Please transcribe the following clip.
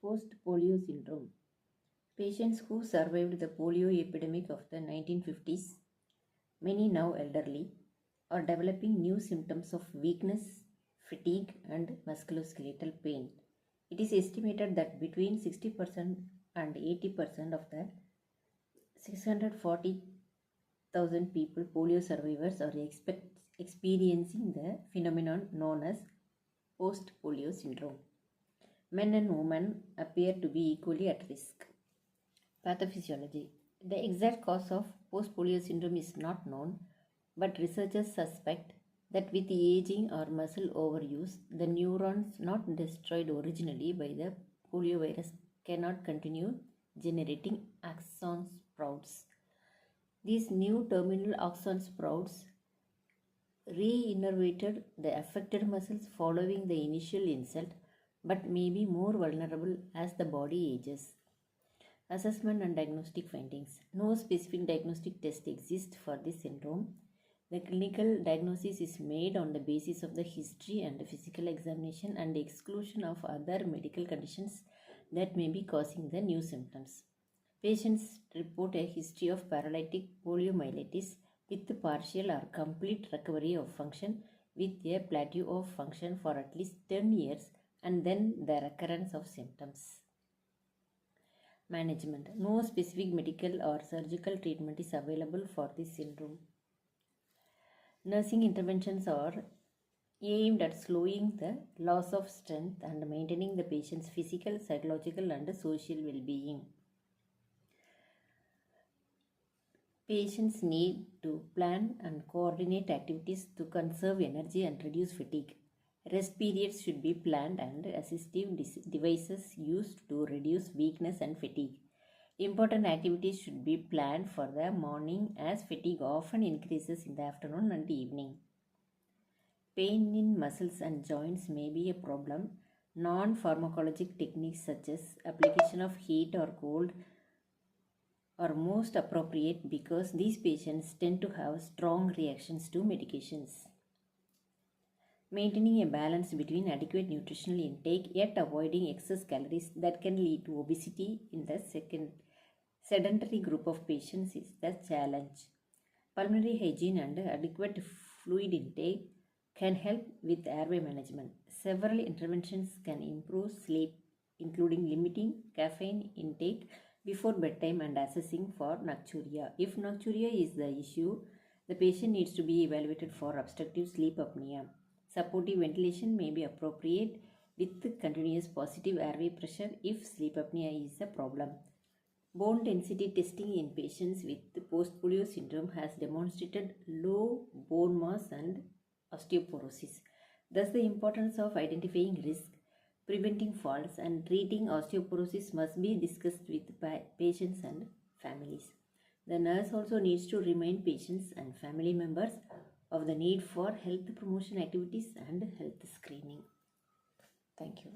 Post-polio syndrome. Patients who survived the polio epidemic of the 1950s, many now elderly, are developing new symptoms of weakness, fatigue, and musculoskeletal pain. It is estimated that between 60% and 80% of the 640,000 people polio survivors are experiencing the phenomenon known as post-polio syndrome. Men and women appear to be equally at risk. Pathophysiology. The exact cause of post-polio syndrome is not known, but researchers suspect that with aging or muscle overuse, the neurons not destroyed originally by the poliovirus cannot continue generating axon sprouts. These new terminal axon sprouts re-innervated the affected muscles following the initial insult, but may be more vulnerable as the body ages. Assessment and diagnostic findings. No specific diagnostic test exists for this syndrome. The clinical diagnosis is made on the basis of the history and physical examination and exclusion of other medical conditions that may be causing the new symptoms. Patients report a history of paralytic poliomyelitis with partial or complete recovery of function with a plateau of function for at least 10 years and then the recurrence of symptoms. Management. No specific medical or surgical treatment is available for this syndrome. Nursing interventions are aimed at slowing the loss of strength and maintaining the patient's physical, psychological, and social well-being. Patients need to plan and coordinate activities to conserve energy and reduce fatigue. Rest periods should be planned and assistive devices used to reduce weakness and fatigue. Important activities should be planned for the morning as fatigue often increases in the afternoon and evening. Pain in muscles and joints may be a problem. Non-pharmacologic techniques such as application of heat or cold are most appropriate because these patients tend to have strong reactions to medications. Maintaining a balance between adequate nutritional intake yet avoiding excess calories that can lead to obesity in the sedentary group of patients is the challenge. Pulmonary hygiene and adequate fluid intake can help with airway management. Several interventions can improve sleep, including limiting caffeine intake before bedtime and assessing for nocturia. If nocturia is the issue, the patient needs to be evaluated for obstructive sleep apnea. Supportive ventilation may be appropriate with continuous positive airway pressure if sleep apnea is a problem. Bone density testing in patients with post-polio syndrome has demonstrated low bone mass and osteoporosis. Thus, the importance of identifying risk, preventing falls, and treating osteoporosis must be discussed with patients and families. The nurse also needs to remind patients and family members of the need for health promotion activities and health screening. Thank you.